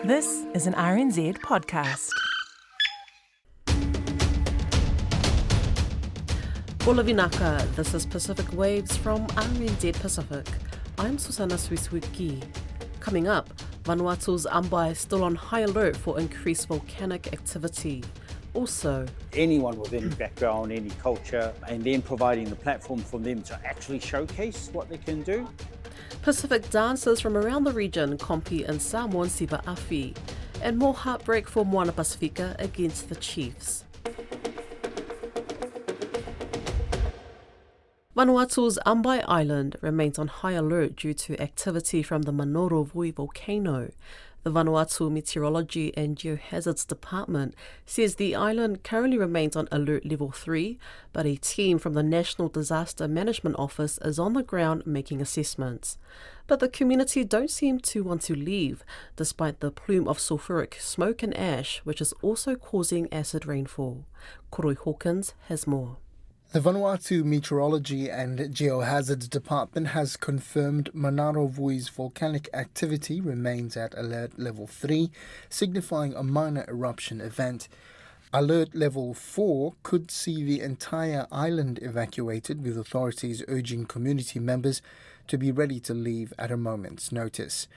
This is an RNZ podcast. Ora vinaka, this is Pacific Waves from RNZ Pacific. I'm Susana Swiswiki. Coming up, Vanuatu's Ambae still on high alert for increased volcanic activity. Also, anyone with any background, any culture, and then providing the platform for them to actually showcase what they can do. Pacific dancers from around the region compete in Samoan siva afi, and more heartbreak for Moana Pasifika against the Chiefs. Vanuatu's Ambae Island remains on high alert due to activity from the Manorovui volcano. The Vanuatu Meteorology and Geohazards Department says the island currently remains on alert level 3, but a team from the National Disaster Management Office is on the ground making assessments. But the community don't seem to want to leave, despite the plume of sulfuric smoke and ash, which is also causing acid rainfall. Koroi Hawkins has more. The Vanuatu Meteorology and Geohazards Department has confirmed Manarovui's volcanic activity remains at alert level 3, signifying a minor eruption event. Alert level 4 could see the entire island evacuated, with authorities urging community members to be ready to leave at a moment's notice.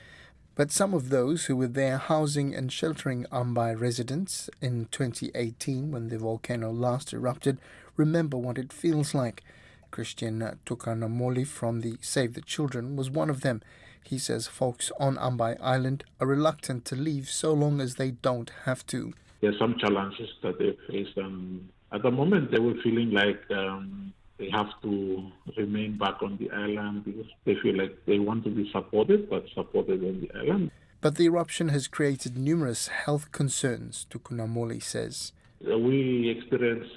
But some of those who were there housing and sheltering Ambae residents in 2018 when the volcano last erupted remember what it feels like. Christian Tukanamoli from the Save the Children was one of them. He says folks on Ambae Island are reluctant to leave so long as they don't have to. There are some challenges that they face. At the moment, they were feeling like they have to remain back on the island because they feel like they want to be supported, but supported on the island. But the eruption has created numerous health concerns, Tukunamoli says. We experience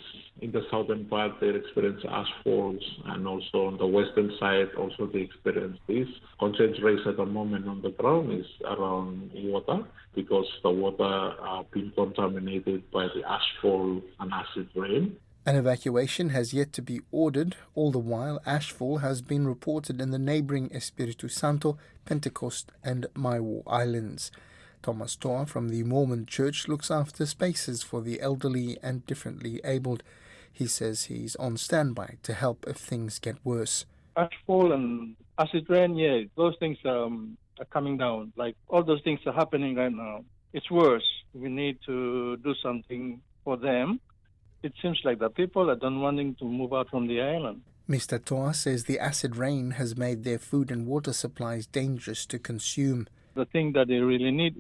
in the southern part, they experience ash falls, and also on the western side, also they experience this. Concentrates raised at the moment on the ground is around water because the water are being contaminated by the ashfall and acid rain. An evacuation has yet to be ordered. All the while, ashfall has been reported in the neighbouring Espiritu Santo, Pentecost and Maiwo Islands. Thomas Toa from the Mormon Church looks after spaces for the elderly and differently abled. He says he's on standby to help if things get worse. Ashfall and acid rain, those things are coming down. Like all those things are happening right now. It's worse. We need to do something for them. It seems like the people are not wanting to move out from the island. Mr. Toa says the acid rain has made their food and water supplies dangerous to consume. The thing that they really need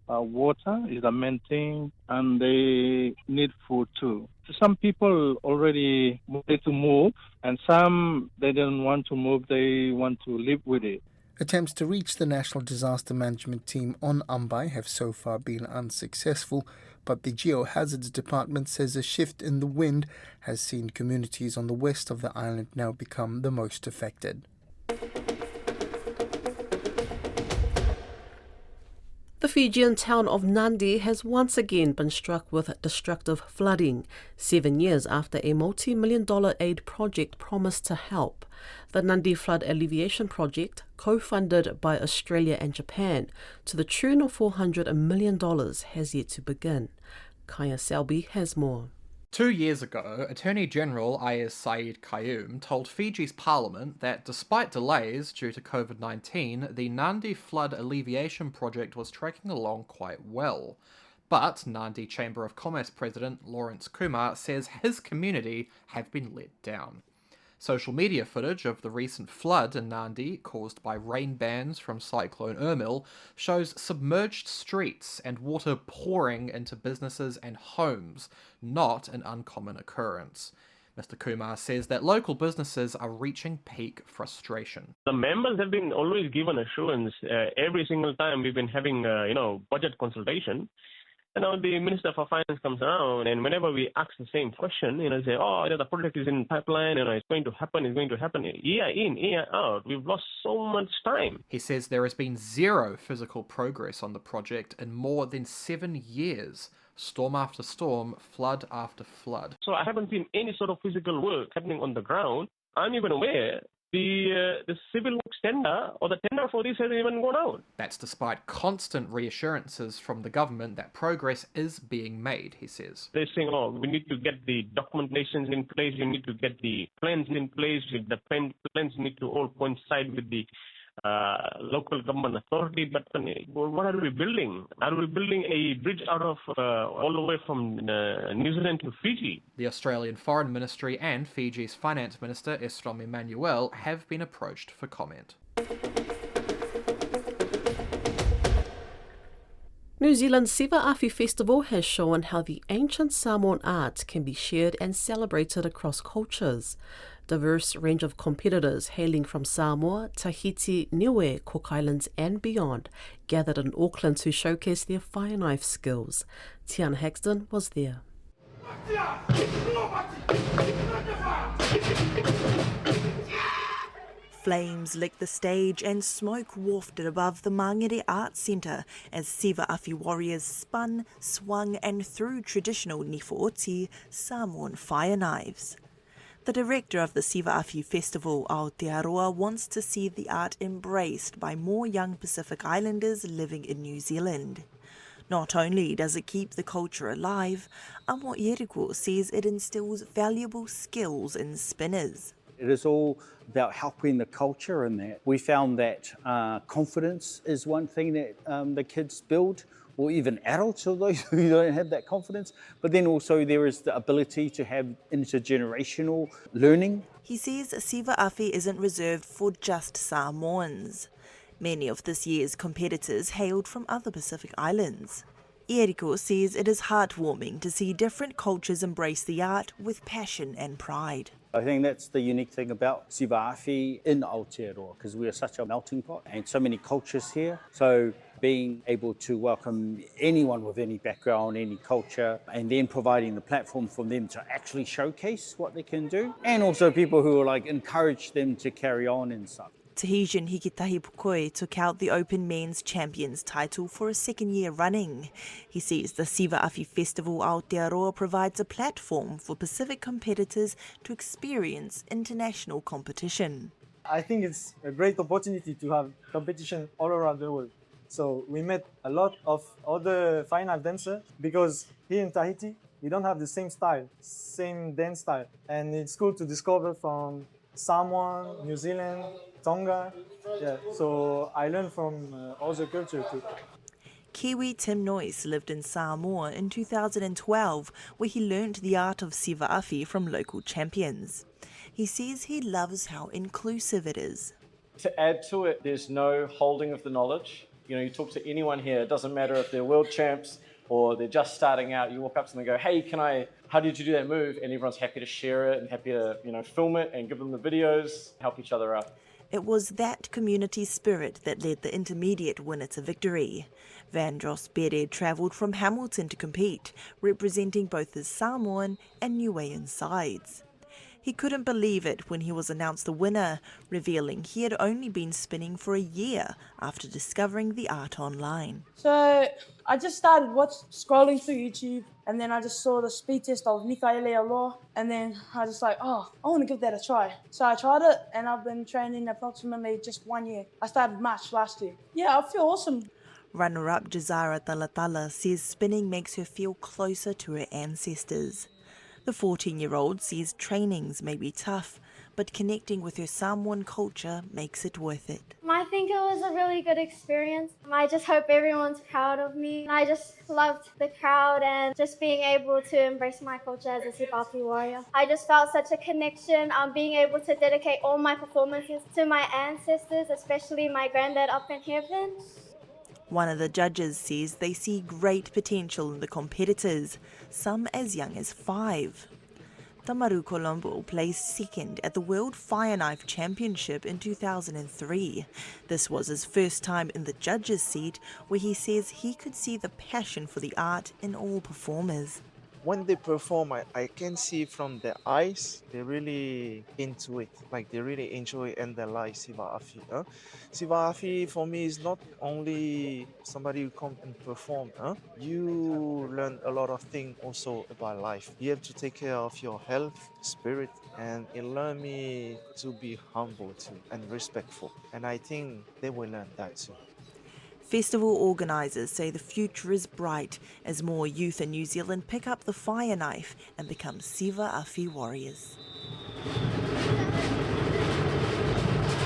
water, is the main thing, and they need food too. Some people already wanted to move, and some they don't want to move, they want to live with it. Attempts to reach the National Disaster Management Team on Ambae have so far been unsuccessful, but the Geohazards Department says a shift in the wind has seen communities on the west of the island now become the most affected. The Fijian town of Nadi has once again been struck with destructive flooding, 7 years after a multi-million-dollar aid project promised to help. The Nadi Flood Alleviation Project, co-funded by Australia and Japan, to the tune of $400 million, has yet to begin. Kaya Selby has more. 2 years ago, Attorney General Ayaz Saeed Qayyum told Fiji's parliament that despite delays due to COVID-19, the Nadi Flood Alleviation Project was tracking along quite well. But Nadi Chamber of Commerce President Lawrence Kumar says his community have been let down. Social media footage of the recent flood in Nadi, caused by rain bands from Cyclone Ermil, shows submerged streets and water pouring into businesses and homes, not an uncommon occurrence. Mr. Kumar says that local businesses are reaching peak frustration. The members have been always given assurance every single time we've been having, budget consultation. And now the Minister for Finance comes around, and whenever we ask the same question, say, the project is in pipeline, it's going to happen, year in, year out. We've lost so much time. He says there has been zero physical progress on the project in more than 7 years. Storm after storm, flood after flood. So I haven't seen any sort of physical work happening on the ground. I'm even aware the civil works tender or the tender for this hasn't even gone out. That's despite constant reassurances from the government that progress is being made, he says. They're saying, oh, we need to get the documentations in place, we need to get the plans in place, the plans need to all coincide with the local government authority. But what are we building? Are we building a bridge out of all the way from New Zealand to Fiji? The Australian Foreign Ministry and Fiji's Finance Minister, Estrom Emmanuel, have been approached for comment. New Zealand's Siva Afi Festival has shown how the ancient Samoan art can be shared and celebrated across cultures. Diverse range of competitors hailing from Samoa, Tahiti, Niue, Cook Islands and beyond gathered in Auckland to showcase their fire knife skills. Tiana Hexton was there. Flames licked the stage and smoke wafted above the Mangere Arts Centre as Siva Afi warriors spun, swung and threw traditional Nifo'oti Samoan fire knives. The director of the Siva Afi Festival, Aotearoa, wants to see the art embraced by more young Pacific Islanders living in New Zealand. Not only does it keep the culture alive, Aotearoa says it instills valuable skills in spinners. It is all about helping the culture in that. We found that confidence is one thing that the kids build, or even adults, or those who don't have that confidence. But then also there is the ability to have intergenerational learning. He says Siva Afi isn't reserved for just Samoans. Many of this year's competitors hailed from other Pacific islands. Eriko says it is heartwarming to see different cultures embrace the art with passion and pride. I think that's the unique thing about Siva Afi in Aotearoa, because we are such a melting pot and so many cultures here. So being able to welcome anyone with any background, any culture, and then providing the platform for them to actually showcase what they can do, and also people who are encourage them to carry on and stuff. Tahitian Hikitahi Pukoe took out the Open Men's Champions title for a second year running. He says the Siva Afi Festival Aotearoa provides a platform for Pacific competitors to experience international competition. I think it's a great opportunity to have competition all around the world. So we met a lot of other fine art dancers because here in Tahiti, we don't have the same style, same dance style. And it's cool to discover from Samoa, New Zealand, Tonga. Yeah, so I learned from other culture too. Kiwi Tim Noyce lived in Samoa in 2012, where he learnt the art of Siva Afi from local champions. He says he loves how inclusive it is. To add to it, there's no holding of the knowledge. You know, you talk to anyone here, it doesn't matter if they're world champs or they're just starting out, you walk up to them and go, hey, how did you do that move? And everyone's happy to share it and happy to, film it and give them the videos, help each other out. It was that community spirit that led the intermediate winner to victory. Vandros Bere travelled from Hamilton to compete, representing both the Samoan and Niuean sides. He couldn't believe it when he was announced the winner, revealing he had only been spinning for a year after discovering the art online. So I just started scrolling through YouTube, and then I just saw the speed test of Mikaele Aloha, and then I just I want to give that a try. So I tried it, and I've been training approximately just 1 year. I started March last year. Yeah, I feel awesome. Runner-up Jazara Talatala says spinning makes her feel closer to her ancestors. The 14-year-old says trainings may be tough, but connecting with her Samoan culture makes it worth it. I think it was a really good experience. I just hope everyone's proud of me. I just loved the crowd and just being able to embrace my culture as a Siva Afi warrior. I just felt such a connection, being able to dedicate all my performances to my ancestors, especially my granddad up in heaven. One of the judges says they see great potential in the competitors, some as young as 5. Tamaru Colombo placed second at the World Fire Knife Championship in 2003. This was his first time in the judges' seat, where he says he could see the passion for the art in all performers. when they perform, I can see from their eyes, they're really into it. Like they really enjoy and they like Siva Afi. Siva Afi for me is not only somebody who come and perform. You learn a lot of things also about life. You have to take care of your health, spirit, and it learned me to be humble too and respectful. And I think they will learn that too. Festival organisers say the future is bright as more youth in New Zealand pick up the fire knife and become Siva Afi warriors.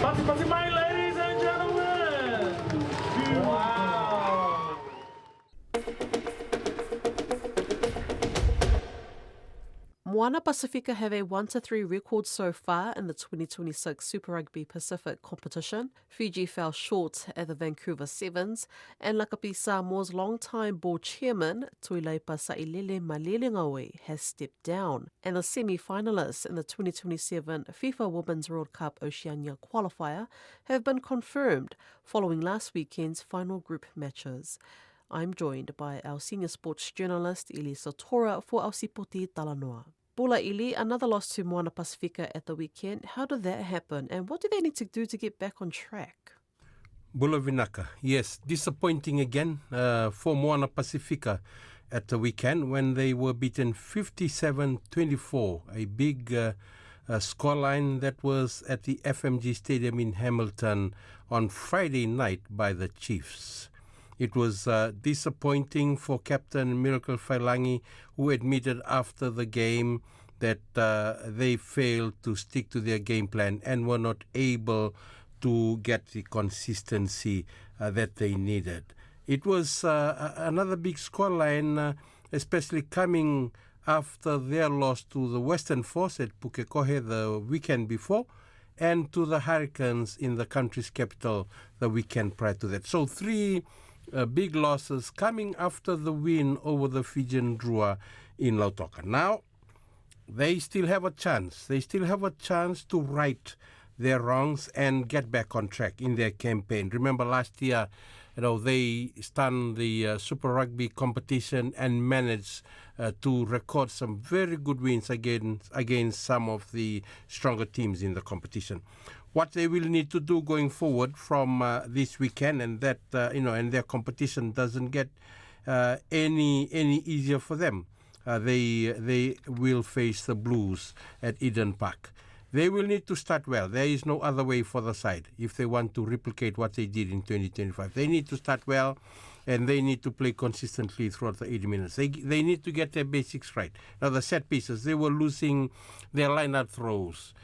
Ladies and gentlemen! Wow! Moana Pasifika have a 1-3 record so far in the 2026 Super Rugby Pacific competition. Fiji fell short at the Vancouver Sevens, and Lakapi Samoa's long-time board chairman, Tuilaipa Sailele Malilingawi, has stepped down. And the semi-finalists in the 2027 FIFA Women's World Cup Oceania qualifier have been confirmed following last weekend's final group matches. I'm joined by our senior sports journalist, Ili Satora, for our Sipoti Talanoa. Bula Ili, another loss to Moana Pasifika at the weekend. How did that happen, and what do they need to do to get back on track? Bula Vinaka, yes, disappointing again for Moana Pasifika at the weekend when they were beaten 57-24, a big scoreline that was at the FMG Stadium in Hamilton on Friday night by the Chiefs. It was disappointing for Captain Miracle Failangi, who admitted after the game that they failed to stick to their game plan and were not able to get the consistency that they needed. It was another big scoreline, especially coming after their loss to the Western Force at Pukekohe the weekend before, and to the Hurricanes in the country's capital the weekend prior to that. So three big losses coming after the win over the Fijian Drua in Lautoka. Now, they still have a chance. They still have a chance to right their wrongs and get back on track in their campaign. Remember last year, they stunned the Super Rugby competition and managed to record some very good wins against some of the stronger teams in the competition. What they will need to do going forward from this weekend, and that and their competition doesn't get any easier for them. They will face the Blues at Eden Park. They will need to start well. There is no other way for the side if they want to replicate what they did in 2025. They need to start well, and they need to play consistently throughout the 80 minutes. They need to get their basics right. Now, the set pieces, they were losing their line-out throws.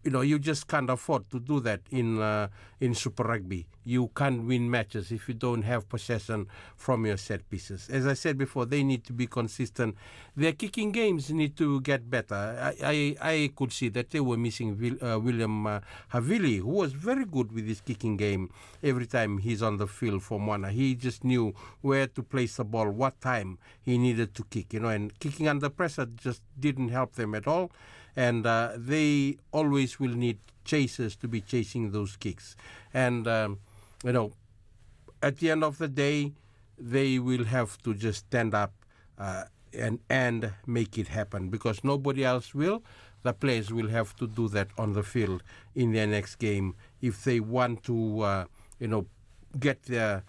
You just can't afford to do that in Super Rugby. You can't win matches if you don't have possession from your set pieces. As I said before, they need to be consistent. Their kicking games need to get better. I could see that they were missing William Havili, who was very good with his kicking game every time he's on the field for Moana. He just knew where to place the ball, what time he needed to kick, and kicking under pressure just didn't help them at all. And they always will need chasers to be chasing those kicks. And, at the end of the day, they will have to just stand up and make it happen, because nobody else will. The players will have to do that on the field in their next game if they want to, get their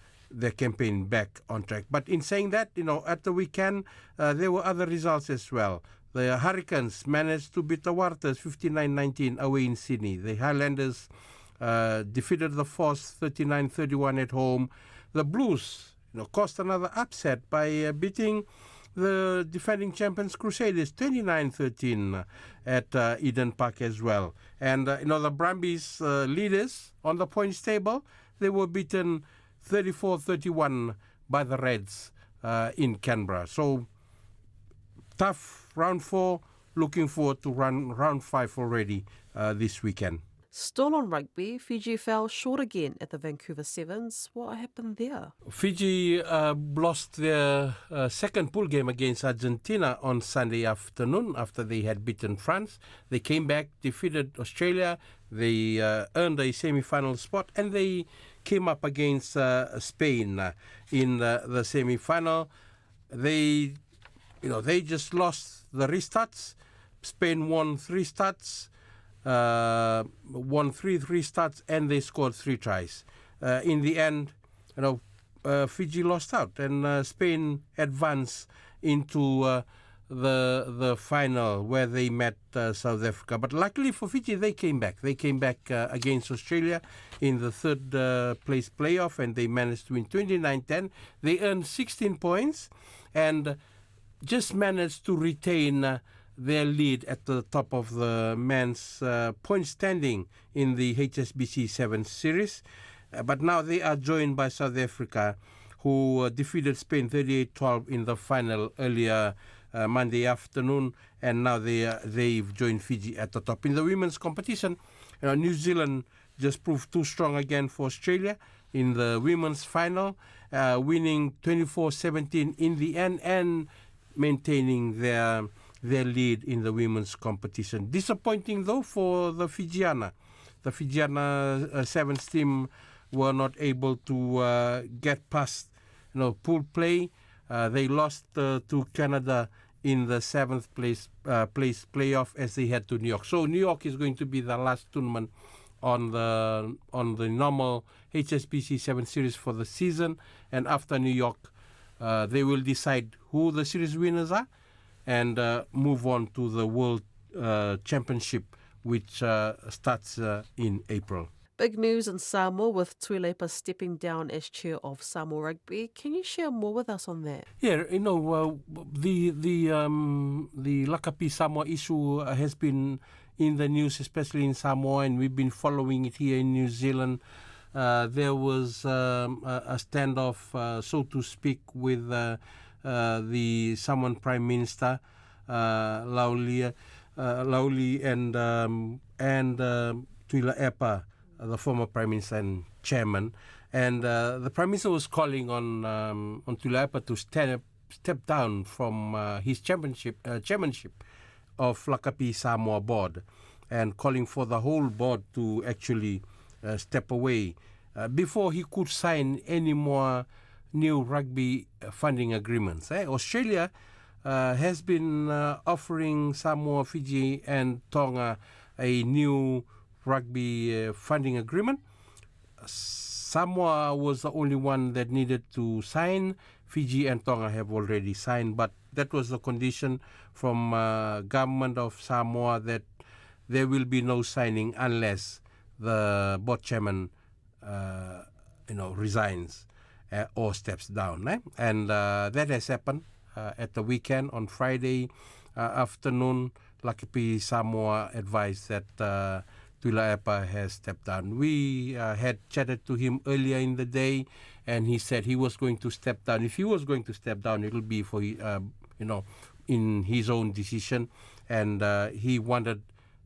campaign back on track. But in saying that, at the weekend, there were other results as well. The Hurricanes managed to beat the Warriors 59-19 away in Sydney. The Highlanders defeated the Force 39-31 at home. The Blues, caused another upset by beating the defending champions Crusaders 29-13 at Eden Park as well. And the Brumbies leaders on the points table, they were beaten 34-31 by the Reds in Canberra. So tough round 4, looking forward to round 5 already this weekend. Still on rugby, Fiji fell short again at the Vancouver Sevens. What happened there? Fiji lost their second pool game against Argentina on Sunday afternoon after they had beaten France. They came back, defeated Australia. They earned a semi-final spot, and they came up against Spain in the semi-final. They they just lost the restarts. Spain won 3 starts, won 3 restarts, and they scored 3 tries. In the end, Fiji lost out, and Spain advanced into the final where they met South Africa. But luckily for Fiji, they came back. They came back against Australia in the third place playoff, and they managed to win 29-10. They earned 16 points and just managed to retain their lead at the top of the men's point standing in the HSBC 7 series. But now they are joined by South Africa, who defeated Spain 38-12 in the final earlier Monday afternoon, and now they've joined Fiji at the top. In the women's competition, New Zealand just proved too strong again for Australia in the women's final, winning 24-17 in the end and maintaining their lead in the women's competition. Disappointing though for the Fijiana. The Fijiana sevens team were not able to get past pool play. They lost to Canada in the 7th place playoff as they head to New York. So New York is going to be the last tournament on the normal HSBC 7 series for the season, and after New York they will decide who the series winners are and move on to the World Championship, which starts in April. Big news in Samoa with Tuilepa stepping down as chair of Samoa Rugby. Can you share more with us on that? Yeah, the Lakapi Samoa issue has been in the news, especially in Samoa, and we've been following it here in New Zealand. There was a standoff, so to speak, with the Samoan Prime Minister, Lauli and Tuilepa, the former Prime Minister and Chairman. And the Prime Minister was calling on Tuilepa to step down from his chairmanship of Lakapi Samoa Board, and calling for the whole board to actually step away before he could sign any more new rugby funding agreements. Australia has been offering Samoa, Fiji and Tonga a new rugby funding agreement. Samoa was the only one that needed to sign. Fiji and Tonga have already signed, but that was the condition from government of Samoa, that there will be no signing unless the board chairman resigns or steps down. And that has happened at the weekend. On Friday afternoon, Lakapi Samoa advised that Tuilepa has stepped down. We had chatted to him earlier in the day, and he said he was going to step down. If he was going to step down, it will be for in his own decision, and he wanted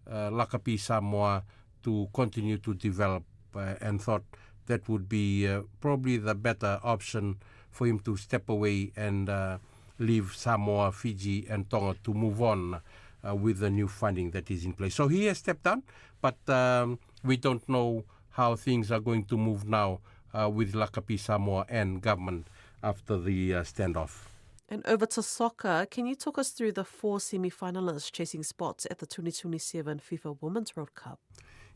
Lakapi Samoa to continue to develop, and thought that would be probably the better option for him to step away and leave Samoa, Fiji and Tonga to move on with the new funding that is in place. So he has stepped down, but we don't know how things are going to move now with Lakapi Samoa and government after the standoff. And over to soccer, can you talk us through the 4 semi-finalists chasing spots at the 2027 FIFA Women's World Cup?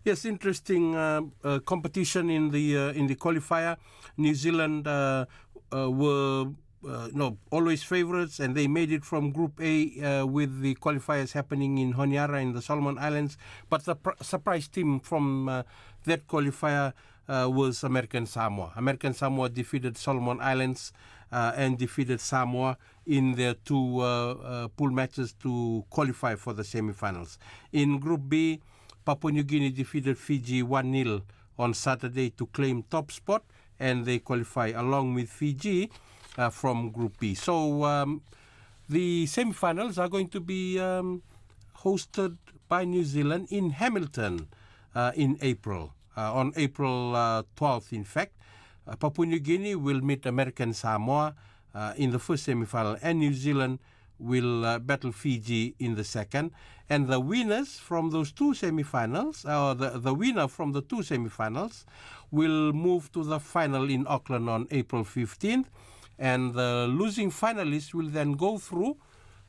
Yes, interesting competition in the qualifier. New Zealand were always favourites, and they made it from Group A with the qualifiers happening in Honiara in the Solomon Islands. But the surprise team from that qualifier was American Samoa. American Samoa defeated Solomon Islands and defeated Samoa in their 2 pool matches to qualify for the semi-finals. In Group B, Papua New Guinea defeated Fiji 1-0 on Saturday to claim top spot, and they qualify along with Fiji from Group B. So the semi-finals are going to be hosted by New Zealand in Hamilton in April, on April 12th, in fact. Papua New Guinea will meet American Samoa in the first semi-final, and New Zealand will battle Fiji in the second. And the winners from those 2 semi-finals, or the winner from the 2 semi-finals, will move to the final in Auckland on April 15th. And the losing finalists will then go through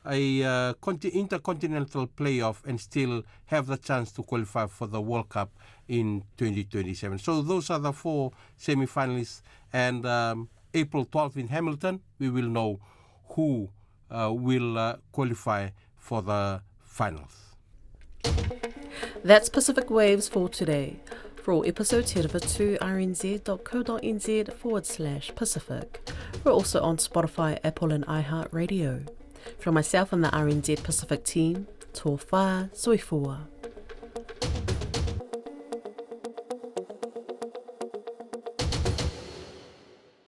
a intercontinental playoff and still have the chance to qualify for the World Cup in 2027. So those are the 4 semi-finalists, and April 12th in Hamilton, we will know who will qualify for the finals. That's Pacific Waves for today. For all episodes, head over to rnz.co.nz/Pacific. We're also on Spotify, Apple and iHeartRadio. From myself and the RNZ Pacific team, tō whā, soifua.